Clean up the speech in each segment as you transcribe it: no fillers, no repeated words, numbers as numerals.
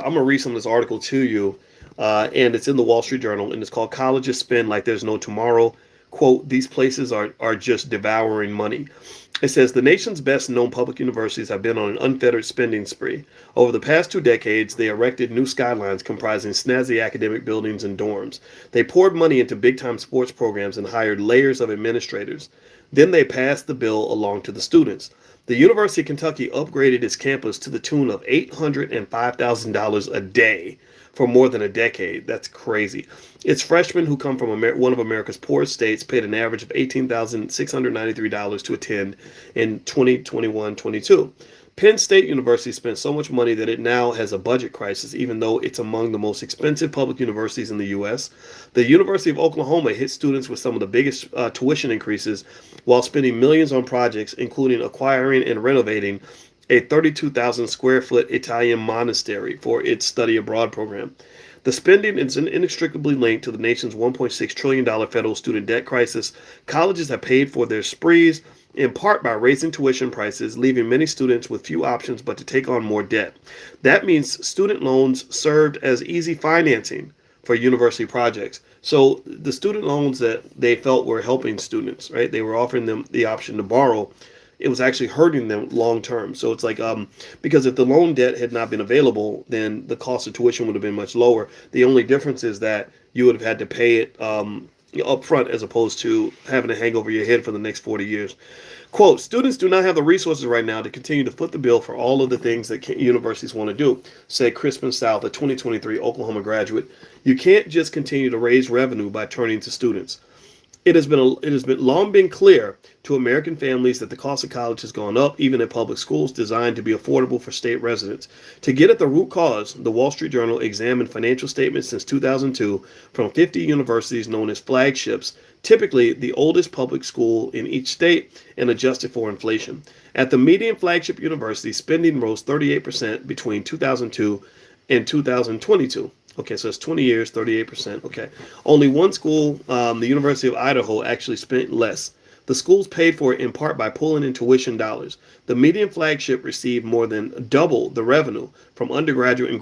I'm gonna read some of this article to you, and it's in the Wall Street Journal, and it's called "Colleges Spend Like There's No Tomorrow." Quote: "These places are just devouring money." It says the nation's best known public universities have been on an unfettered spending spree. Over the past 2 decades, they erected new skylines comprising snazzy academic buildings and dorms. They poured money into big time sports programs and hired layers of administrators. Then they passed the bill along to the students. The University of Kentucky upgraded its campus to the tune of $805,000 a day for more than a decade. That's crazy. Its freshmen, who come from one of America's poorest states, paid an average of $18,693 to attend in 2021-22. Penn State University spent so much money that it now has a budget crisis, even though it's among the most expensive public universities in the U.S. The University of Oklahoma hit students with some of the biggest tuition increases while spending millions on projects, including acquiring and renovating a 32,000 square foot Italian monastery for its study abroad program. The spending is inextricably linked to the nation's $1.6 trillion federal student debt crisis. Colleges have paid for their sprees in part by raising tuition prices, leaving many students with few options but to take on more debt. That means student loans served as easy financing for university projects. So the student loans that they felt were helping students, right? They were offering them the option to borrow. It was actually hurting them long term. So it's like, because if the loan debt had not been available, then the cost of tuition would have been much lower. The only difference is that you would have had to pay it up front as opposed to having to hang over your head for the next 40 years. Quote: "Students do not have the resources right now to continue to foot the bill for all of the things that universities want to do," said Crispin South, a 2023 Oklahoma graduate. "You can't just continue to raise revenue by turning to students. It has been long been clear to American families that the cost of college has gone up, even in public schools designed to be affordable for state residents. To get at the root cause, the Wall Street Journal examined financial statements since 2002 from 50 universities known as flagships, typically the oldest public school in each state, and adjusted for inflation. At the median flagship university, spending rose 38% between 2002 and 2022. Okay, so it's 20 years, 38%. Okay. Only one school, the University of Idaho, actually spent less. The schools paid for it in part by pulling in tuition dollars. The median flagship received more than double the revenue from undergraduate and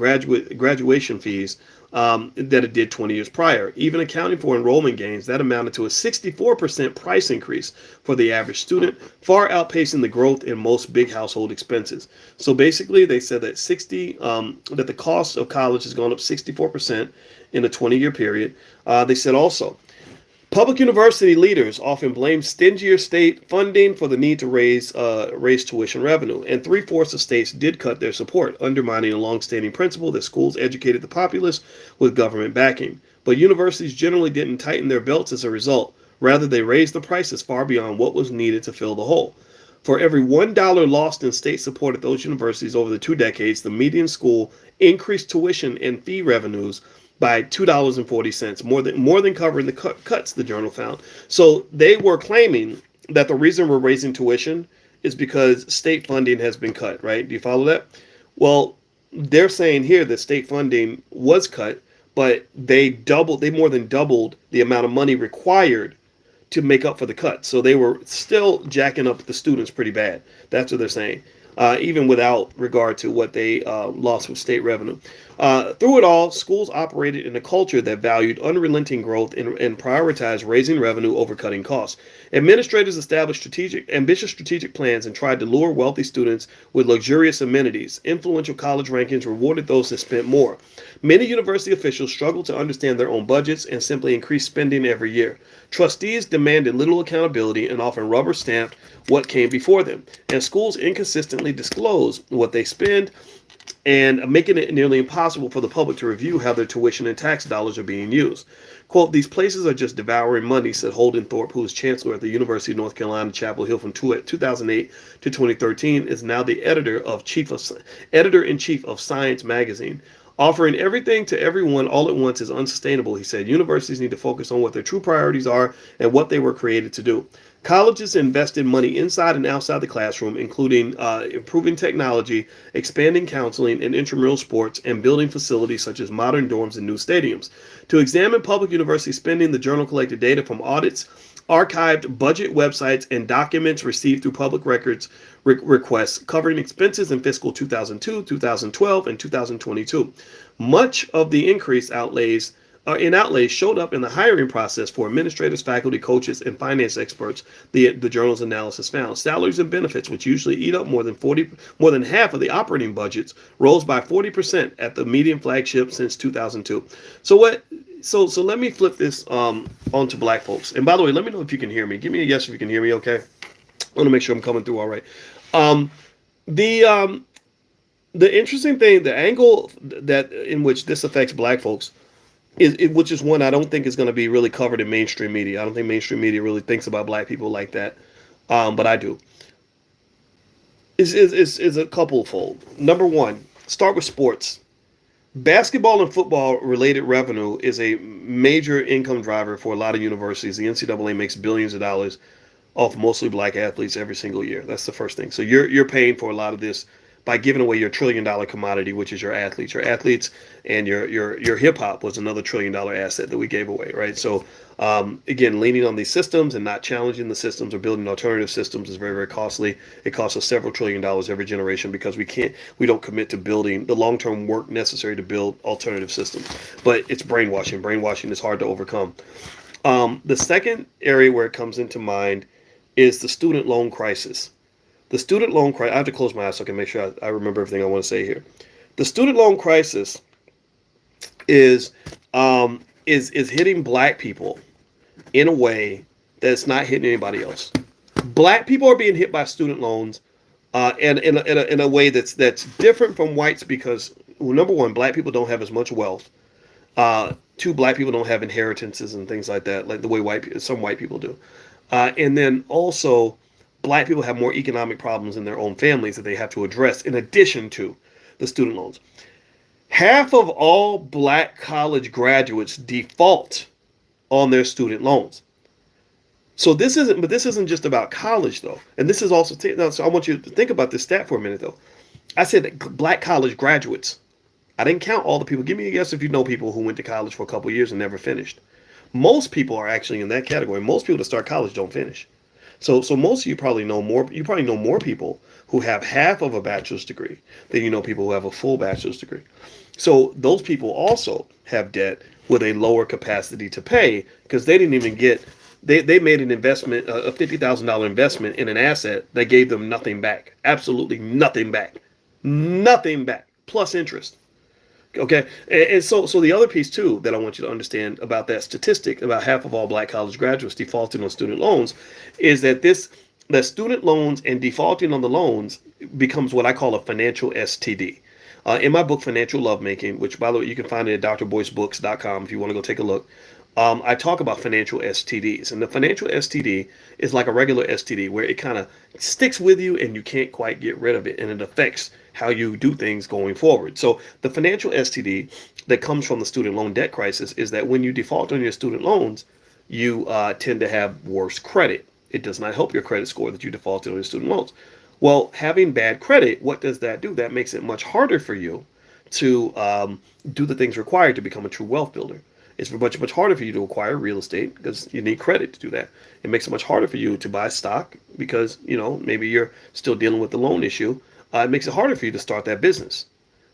graduation fees that it did 20 years prior. Even accounting for enrollment gains, that amounted to a 64% price increase for the average student, far outpacing the growth in most big household expenses. So basically, they said that that the cost of college has gone up 64% in a 20-year period. They said also, public university leaders often blame stingier state funding for the need to raise tuition revenue, and three-fourths of states did cut their support, undermining a long-standing principle that schools educated the populace with government backing. But universities generally didn't tighten their belts as a result. Rather, they raised the prices far beyond what was needed to fill the hole. For every $1 lost in state support at those universities over the 2 decades, the median school increased tuition and fee revenues by $2.40, more than covering the cuts, the journal found. So they were claiming that the reason we're raising tuition is because state funding has been cut, right? Do you follow that? Well, they're saying here that state funding was cut, but they more than doubled the amount of money required to make up for the cut. So they were still jacking up the students pretty bad. That's what they're saying. Even without regard to what they lost with state revenue. Through it all, schools operated in a culture that valued unrelenting growth and prioritized raising revenue over cutting costs. Administrators established ambitious strategic plans and tried to lure wealthy students with luxurious amenities. Influential college rankings rewarded those that spent more. Many university officials struggled to understand their own budgets and simply increased spending every year. Trustees demanded little accountability and often rubber-stamped what came before them. And schools inconsistently disclose what they spend, and making it nearly impossible for the public to review how their tuition and tax dollars are being used. Quote, "These places are just devouring money," said Holden Thorpe, who was chancellor at the University of North Carolina, Chapel Hill from 2008 to 2013, is now the editor-in-chief of Science magazine. "Offering everything to everyone all at once is unsustainable," he said. "Universities need to focus on what their true priorities are and what they were created to do." Colleges invested money inside and outside the classroom, including improving technology, expanding counseling and intramural sports, and building facilities such as modern dorms and new stadiums. To examine public university spending, the journal collected data from audits archived budget websites and documents received through public records requests covering expenses in fiscal 2002, 2012, and 2022. Much of the increased outlays showed up in the hiring process for administrators, faculty, coaches, and finance experts. The journal's analysis found salaries and benefits, which usually eat up more than half of the operating budgets, rose by 40% at the median flagship since 2002. So what? So let me flip this onto black folks. And by the way, let me know if you can hear me. Give me a yes if you can hear me. Okay. I want to make sure I'm coming through all right. Um, the the interesting thing, the angle that in which this affects black folks which is one I don't think is going to be really covered in mainstream media. I don't think mainstream media really thinks about black people like that, but I do. Is a couple fold. Number one, start with sports. Basketball and football related revenue is a major income driver for a lot of universities. The NCAA makes billions of dollars off mostly black athletes every single year. That's the first thing. So you're paying for a lot of this by giving away your $1 trillion commodity, which is your athletes. Your athletes and your hip hop was another $1 trillion asset that we gave away, right? So again, leaning on these systems and not challenging the systems or building alternative systems is very, very costly. It costs us several $1 trillion every generation because we don't commit to building the long-term work necessary to build alternative systems. But it's brainwashing. Brainwashing is hard to overcome. The second area where it comes into mind is the student loan crisis. The student loan crisis, I have to close my eyes so I can make sure I remember everything I want to say here. The student loan crisis is hitting black people in a way that's not hitting anybody else. Black people are being hit by student loans and in a way that's different from whites because, well, number one, black people don't have as much wealth. Two, black people don't have inheritances and things like that, like the way some white people do. And then also, black people have more economic problems in their own families that they have to address in addition to the student loans. Half of all black college graduates default on their student loans. So this isn't just about college though. And this is also, so I want you to think about this stat for a minute though. I said black college graduates. I didn't count all the people. Give me a guess if you know people who went to college for a couple of years and never finished. Most people are actually in that category. Most people that start college don't finish. So most of you probably know more. You probably know more people who have half of a bachelor's degree than you know people who have a full bachelor's degree. So those people also have debt with a lower capacity to pay because they didn't even get. They made an investment, a $50,000 investment in an asset that gave them nothing back. Absolutely nothing back. Nothing back. Plus interest. Okay, and so the other piece too that I want you to understand about that statistic about half of all black college graduates defaulting on student loans is that that student loans and defaulting on the loans becomes what I call a financial STD. In my book Financial Lovemaking, which by the way you can find it at drboycebooks.com if you want to go take a look, I talk about financial STDs, and the financial STD is like a regular STD where it kind of sticks with you and you can't quite get rid of it, and it affects how you do things going forward. So the financial STD that comes from the student loan debt crisis is that when you default on your student loans, you tend to have worse credit. It does not help your credit score that you defaulted on your student loans. Well, having bad credit, what does that do? That makes it much harder for you to do the things required to become a true wealth builder. It's much harder for you to acquire real estate because you need credit to do that. It makes it much harder for you to buy stock because, maybe you're still dealing with the loan issue. It makes it harder for you to start that business.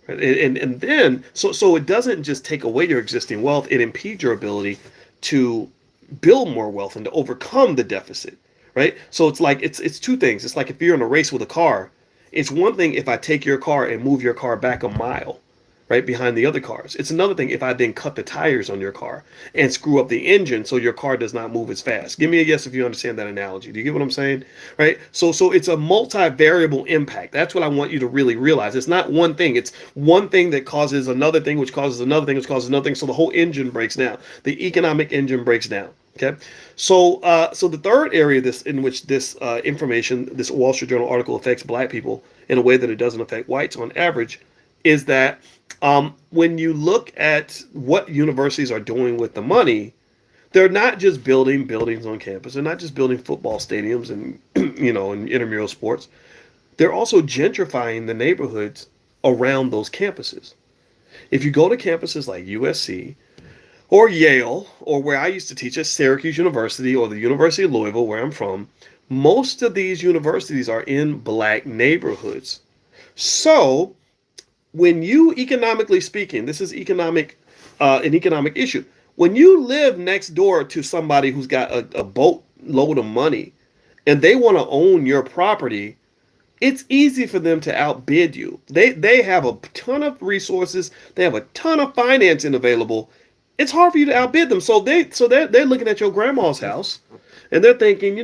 Right? And then, so it doesn't just take away your existing wealth, it impedes your ability to build more wealth and to overcome the deficit, right? So it's two things. It's like if you're in a race with a car, it's one thing if I take your car and move your car back a mile, right behind the other cars. It's another thing if I then cut the tires on your car and screw up the engine so your car does not move as fast. Give me a yes if you understand that analogy. Do you get what I'm saying? Right? So it's a multivariable impact. That's what I want you to really realize. It's not one thing. It's one thing that causes another thing, which causes another thing, which causes another thing. So the whole engine breaks down. The economic engine breaks down. Okay. So the third area in which this information, this Wall Street Journal article affects black people in a way that it doesn't affect whites on average is that when you look at what universities are doing with the money, they're not just building buildings on campus. They're not just building football stadiums and, and intramural sports. They're also gentrifying the neighborhoods around those campuses. If you go to campuses like USC, or Yale, or where I used to teach at Syracuse University or the University of Louisville, where I'm from, most of these universities are in black neighborhoods. So when you, economically speaking, this is an economic issue. When you live next door to somebody who's got a boatload of money and they want to own your property, it's easy for them to outbid you. They have a ton of resources. They have a ton of financing available. It's hard for you to outbid them. So they're looking at your grandma's house, and they're thinking,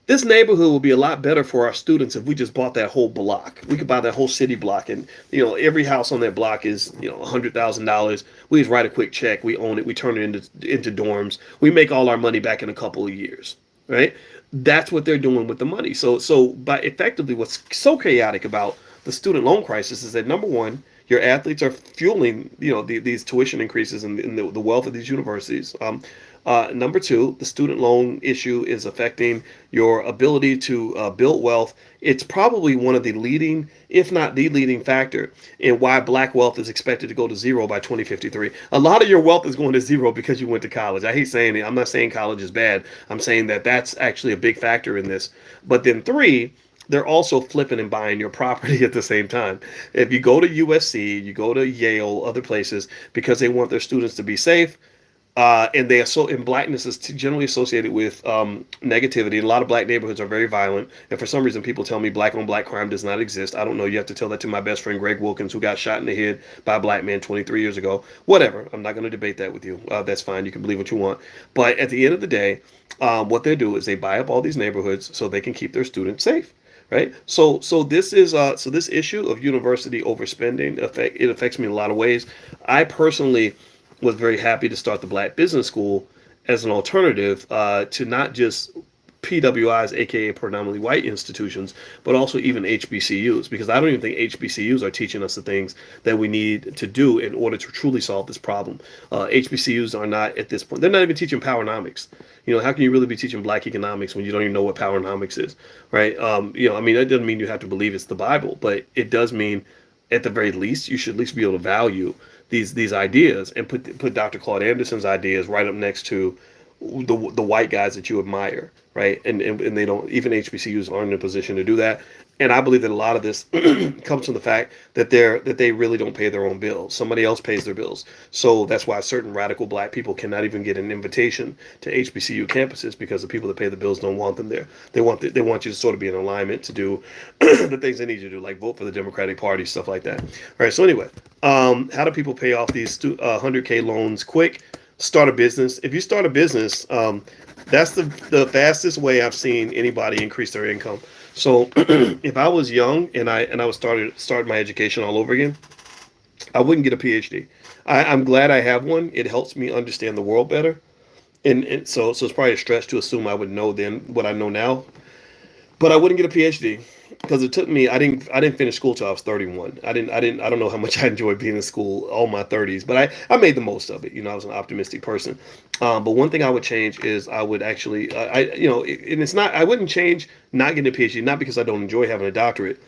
this neighborhood would be a lot better for our students if we just bought that whole block. We could buy that whole city block, and every house on that block is $100,000. We just write a quick check. We own it. We turn it into dorms. We make all our money back in a couple of years, right? That's what they're doing with the money. So by effectively, what's so chaotic about the student loan crisis is that, number one, your athletes are fueling these tuition increases in the wealth of these universities. Number two, the student loan issue is affecting your ability to build wealth. It's probably one of the leading, if not the leading factor in why black wealth is expected to go to zero by 2053. A lot of your wealth is going to zero because you went to college. I hate saying it. I'm not saying college is bad. I'm saying that that's actually a big factor in this. But then three, they're also flipping and buying your property at the same time. If you go to USC, you go to Yale, other places, because they want their students to be safe, and and blackness is generally associated with negativity. A lot of black neighborhoods are very violent, and for some reason, people tell me black on black crime does not exist. I don't know. You have to tell that to my best friend Greg Wilkins, who got shot in the head by a black man 23 years ago. Whatever. I'm not going to debate that with you. That's fine. You can believe what you want. But at the end of the day, what they do is they buy up all these neighborhoods so they can keep their students safe. Right. So this issue of university overspending affects me in a lot of ways. I personally was very happy to start the Black Business School as an alternative to not just PWIs, aka predominantly white institutions, but also even HBCUs, because I don't even think HBCUs are teaching us the things that we need to do in order to truly solve this problem. HBCUs are not, at this point, they're not even teaching powernomics. How can you really be teaching black economics when you don't even know what powernomics is, right? That doesn't mean you have to believe it's the Bible, but it does mean, at the very least, you should at least be able to value these ideas and put Dr. Claude Anderson's ideas right up next to the white guys that you admire, right? And they don't, even HBCUs aren't in a position to do that. And I believe that a lot of this comes from the fact that they really don't pay their own bills. Somebody else pays their bills. So that's why certain radical black people cannot even get an invitation to HBCU campuses, because the people that pay the bills don't want them there. They want you to sort of be in alignment to do the things they need you to do, like vote for the Democratic Party, stuff like that. All right. So anyway, how do people pay off these 100K loans quick? Start a business. If you start a business, that's the fastest way I've seen anybody increase their income. So if I was young and I was start my education all over again, I wouldn't get a PhD. I'm glad I have one. It helps me understand the world better. And so it's probably a stretch to assume I would know then what I know now. But I wouldn't get a PhD because it took me. I didn't finish school till I was 31. I don't know how much I enjoyed being in school all my 30s, but I made the most of it. I was an optimistic person. But one thing I would change is I would actually and it's not, I wouldn't change not getting a PhD, not because I don't enjoy having a doctorate.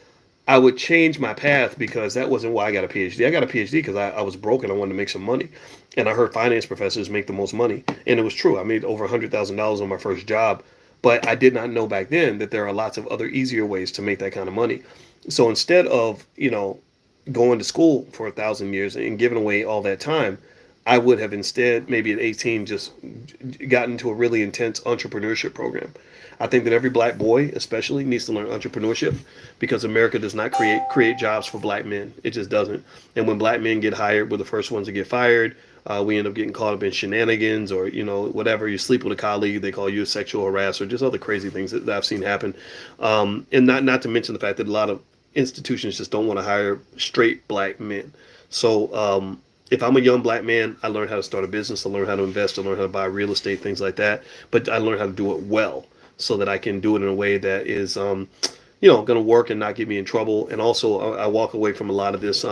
I would change my path because that wasn't why I got a PhD. I got a PhD because I was broke and I wanted to make some money. And I heard finance professors make the most money. And it was true. I made over $100,000 on my first job. But I did not know back then that there are lots of other easier ways to make that kind of money. So instead of, going to school for 1,000 years and giving away all that time, I would have instead, maybe at 18, just gotten into a really intense entrepreneurship program. I think that every black boy, especially, needs to learn entrepreneurship because America does not create jobs for black men. It just doesn't. And when black men get hired, we're the first ones to get fired. We end up getting caught up in shenanigans or, whatever. You sleep with a colleague, they call you a sexual harasser, just other crazy things that I've seen happen. And not to mention the fact that a lot of institutions just don't want to hire straight black men. So if I'm a young black man, I learned how to start a business, I learned how to invest, I learned how to buy real estate, things like that. But I learned how to do it well so that I can do it in a way that is, going to work and not get me in trouble. And also I walk away from a lot of this,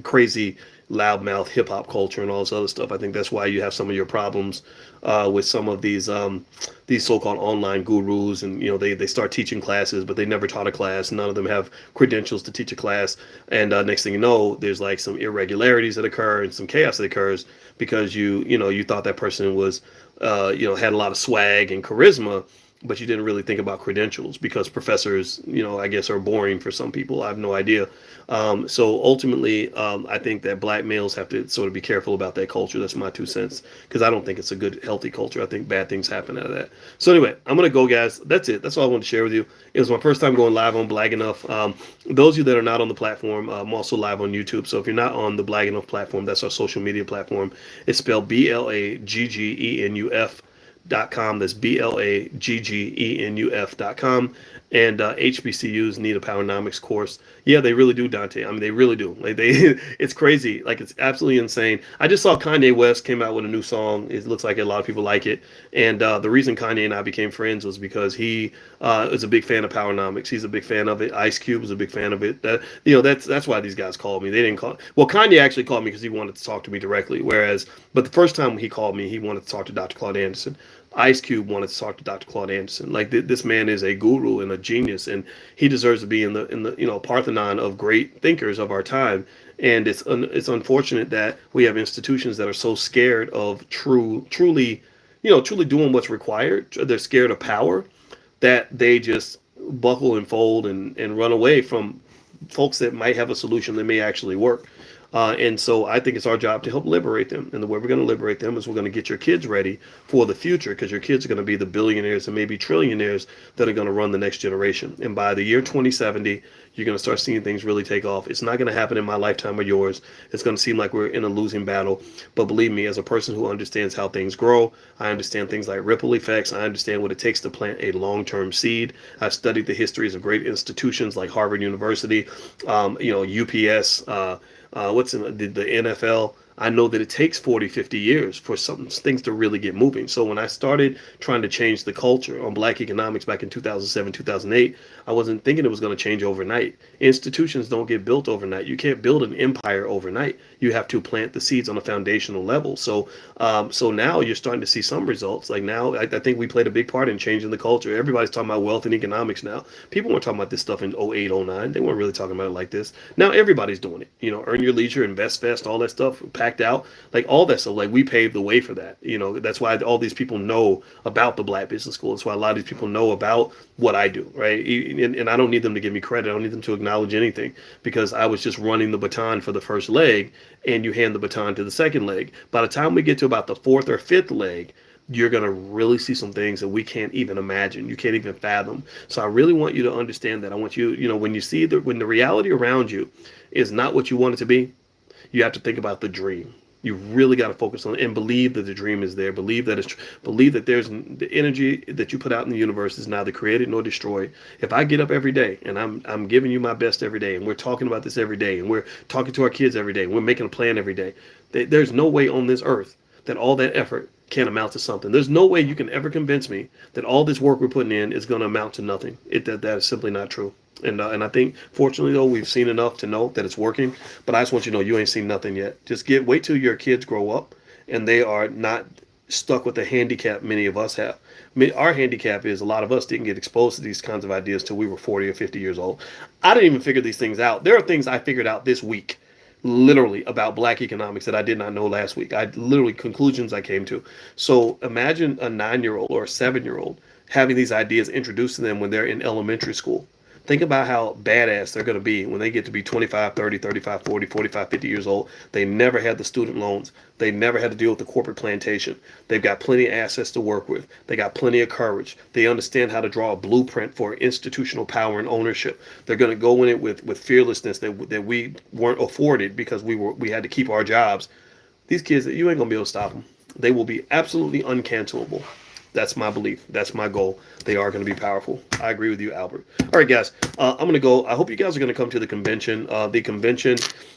crazy loudmouth hip hop culture and all this other stuff. I think that's why you have some of your problems with some of these so-called online gurus, and they start teaching classes, but they never taught a class. None of them have credentials to teach a class, and next thing you know, there's like some irregularities that occur and some chaos that occurs because you thought that person was had a lot of swag and charisma, but you didn't really think about credentials because professors, I guess, are boring for some people. I have no idea. So ultimately, I think that black males have to sort of be careful about that culture. That's my 2 cents, because I don't think it's a good, healthy culture. I think bad things happen out of that. So anyway, I'm gonna go, guys. That's it. That's all I wanted to share with you. It was my first time going live on Black Enough. Those of you that are not on the platform, I'm also live on YouTube. So if you're not on the Black Enough platform, that's our social media platform. It's spelled BLAGGENUF.com. That's BLAGGENUF.com. And HBCUs need a Powernomics course. Yeah, they really do, Dante. I mean, they really do. Like it's crazy. Like, it's absolutely insane. I just saw Kanye West came out with a new song. It looks like a lot of people like it. And the reason Kanye and I became friends was because he is a big fan of Powernomics. He's a big fan of it. Ice Cube was a big fan of it. That's why these guys called me. They didn't call. Well, Kanye actually called me because he wanted to talk to me directly. But the first time he called me, he wanted to talk to Dr. Claude Anderson. Ice Cube wanted to talk to Dr. Claude Anderson. Like, this man is a guru and a genius, and he deserves to be in the Parthenon of great thinkers of our time. And it's unfortunate that we have institutions that are so scared of truly doing what's required. They're scared of power, that they just buckle and fold and run away from folks that might have a solution that may actually work. And so I think it's our job to help liberate them. And the way we're going to liberate them is we're going to get your kids ready for the future, because your kids are going to be the billionaires and maybe trillionaires that are going to run the next generation. And by the year 2070, you're going to start seeing things really take off. It's not going to happen in my lifetime or yours. It's going to seem like we're in a losing battle. But believe me, as a person who understands how things grow, I understand things like ripple effects. I understand what it takes to plant a long-term seed. I've studied the histories of great institutions like Harvard University, UPS, what's in the NFL. I know that it takes 40, 50 years for some things to really get moving. So when I started trying to change the culture on black economics back in 2007, 2008, I wasn't thinking it was going to change overnight. Institutions don't get built overnight. You can't build an empire overnight. You have to plant the seeds on a foundational level. So now you're starting to see some results. Like now, I think we played a big part in changing the culture. Everybody's talking about wealth and economics now. People weren't talking about this stuff in 08, 09. They weren't really talking about it like this. Now everybody's doing it. Earn your leisure, invest fast, all that stuff, packed out, like all that stuff. Like, we paved the way for that. That's why all these people know about the Black Business School. That's why a lot of these people know about what I do, right? And I don't need them to give me credit. I don't need them to acknowledge anything, because I was just running the baton for the first leg, and you hand the baton to the second leg. By the time we get to about the fourth or fifth leg, you're going to really see some things that we can't even imagine. You can't even fathom. So I really want you to understand that. I want you, when you see when the reality around you is not what you want it to be, you have to think about the dream. You really got to focus on it and believe that the dream is there. Believe that there's the energy that you put out in the universe is neither created nor destroyed. If I get up every day and I'm giving you my best every day, and we're talking about this every day, and we're talking to our kids every day, and we're making a plan every day, there's no way on this earth that all that effort can amount to something. There's no way you can ever convince me that all this work we're putting in is going to amount to nothing. That is simply not true. And I think, fortunately, though, we've seen enough to know that it's working. But I just want you to know, you ain't seen nothing yet. Just wait till your kids grow up and they are not stuck with the handicap many of us have. I mean, our handicap is a lot of us didn't get exposed to these kinds of ideas till we were 40 or 50 years old. I didn't even figure these things out. There are things I figured out this week, literally, about black economics that I did not know last week. Conclusions I came to. So imagine a 9-year-old or a 7-year-old having these ideas introduced to them when they're in elementary school. Think about how badass they're going to be when they get to be 25, 30, 35, 40, 45, 50 years old. They never had the student loans. They never had to deal with the corporate plantation. They've got plenty of assets to work with. They got plenty of courage. They understand how to draw a blueprint for institutional power and ownership. They're going to go in it with fearlessness that we weren't afforded because we had to keep our jobs. These kids, you ain't going to be able to stop them. They will be absolutely uncancelable. That's my belief. That's my goal. They are going to be powerful. I agree with you, Albert. All right, guys. I'm going to go. I hope you guys are going to come to the convention.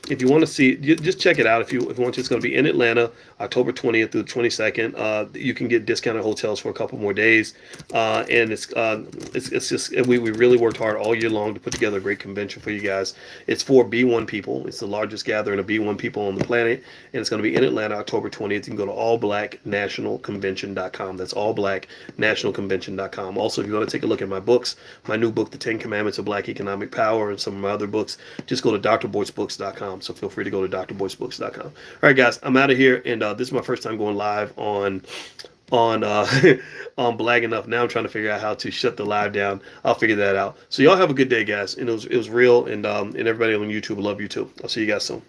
If you want to see, just check it out. If you want to, it's going to be in Atlanta, October 20th through the 22nd. You can get discounted hotels for a couple more days, and it's just we really worked hard all year long to put together a great convention for you guys. It's for B1 people. It's the largest gathering of B1 people on the planet, and it's going to be in Atlanta, October 20th. You can go to allblacknationalconvention.com. That's allblacknationalconvention.com. Also, if you want to take a look at my books, my new book, The 10 Commandments of Black Economic Power, and some of my other books, just go to drboycebooks.com. So feel free to go to drboycebooks.com. All right, guys, I'm out of here, and this is my first time going live on on Black Enough. Now I'm trying to figure out how to shut the live down. I'll figure that out. So y'all have a good day, guys. And it was real, and everybody on YouTube, love you too. I'll see you guys soon.